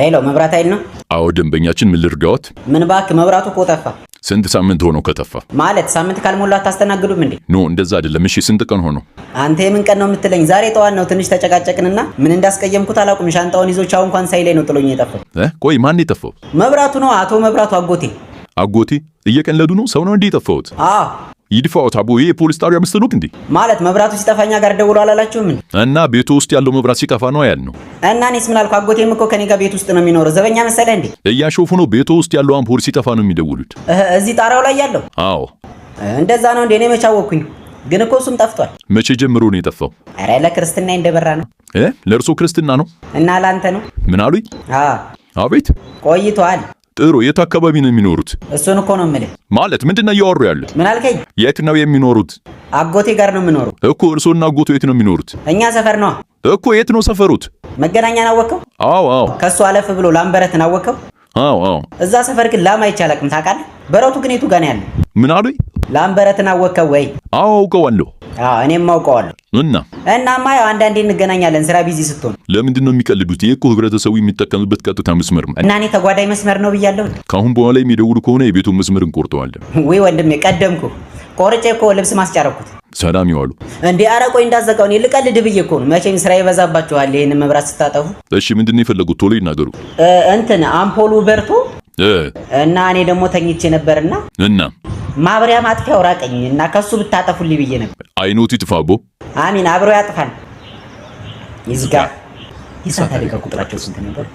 ሄሎ መብራት ኃይል ነው? አዎ ደንበኛችን ምን ልርዳዎት? ምን ባክ መብራቱ እኮ ጠፋ። ስንት ሳምንት ሆኖ ከተፋ? ማለት ሳምንት ካልሞላ አታስተናግዱም እንዴ? ኖ እንደዛ አይደለም። እሺ ስንት ቀን ሆኖ? አንተ የምን ቀን ነው የምትለኝ? ዛሬ ጠዋት ነው። ትንሽ ተጨቃጨቅንና ምን እንዳስቀየምኩት አላውቅም። ሻንጣውን ይዞ ቻው እንኳን ሳይለኝ ነው ጥሎኝ የጠፋው። ቆይ ማን የጠፋው? መብራቱ ነው። አቶ መብራቱ አጎቴ። አጎቴ እየቀለዱ ነው? ሰው ነው እንዴ የጠፋውት? አዎ ይድፋውት አቦ። ይሄ ፖሊስ ጣቢያ መስሎት እንዴ? ማለት መብራቱ ሲጠፋኛ ጋር ደውሎ አላላችሁም እንዴ? እና ቤቱ ውስጥ ያለው መብራት ሲጠፋ ነው ያልነው። እና እኔስ ምን አልኩ? አጎቴም እኮ ከኔ ጋር ቤት ውስጥ ነው የሚኖረው። ዘበኛ መሰለህ እንዴ? እያሾፉ ነው። ቤቱ ውስጥ ያለው አምፖል ሲጠፋ ነው የሚደውሉት። እዚህ ጣራው ላይ ያለው? አዎ እንደዛ ነው እንዴ? እኔ መች አወኩኝ? ግን እኮ እሱም ጠፍቷል። መቼ ጀምሮ ነው የጠፋው? ኧረ ለክርስትና እንደበራ ነው። ለእርሶ ክርስትና ነው? እና ላንተ ነው? ምን አሉኝ? አቤት ቆይቷል። ጥሩ። የት አካባቢ ነው የሚኖሩት? እሱን እኮ ነው የምልህ። ማለት ምንድነው እያወሩ ያሉት? ምን አልከኝ? የት ነው የሚኖሩት? አጎቴ ጋር ነው የምኖረው እኮ። እርሶና አጎቱ የት ነው የሚኖሩት? እኛ ሰፈር ነው እኮ። የት ነው ሰፈሩት? መገናኛን አወቀው? አዎ አዎ። ከሱ አለፍ ብሎ ላምበረትን አወቀው? አዎ አዎ። እዛ ሰፈር ግን ላም አይቻልም ታውቃለህ? በረቱ ግን የቱ ጋር ነው ያለው? ምን አሉኝ? ላምበረትን አወቀው ወይ? አዎ አውቀዋለሁ። እኔም አውቀዋለሁ። እናማ ያው አንዳንዴ እንገናኛለን ስራ ቢዚ ስትሆን። ለምንድን ነው የሚቀልዱት? ይሄ እኮ ህብረተሰቡ የሚጠቀምበት ቀጥታ መስመር ነው። እና እኔ ተጓዳኝ መስመር ነው ብያለሁ። ካሁን በኋላ የሚደውሉ ከሆነ የቤቱን መስመር እንቆርጠዋለን። ወይ ወንድሜ ቀደምኩ። ቆርጬ እኮ ልብስ ማስጫረኩት። ሰላም ይዋሉ እንዴ። ኧረ ቆይ እንዳዘጋው እኔ ልቀልድ ብዬ እኮ ነው። መቼም ስራ ይበዛባችኋል ይሄን መብራት ስታጠፉ። እሺ ምንድን ነው የፈለጉት? ቶሎ ይናገሩ። እንትን አምፖሉ በርቶ እና እኔ ደግሞ ተኝቼ ነበርና ማብሪያ ማጥፊያው ራቀኝ እና ከሱ ብታጠፉልኝ ብዬ ነበር። አይኖት ይጥፋቦ። አሚን አብሮ ያጥፋል። ይዝጋ። ይሳታል። ቁጥራቸው ስንት ነበር?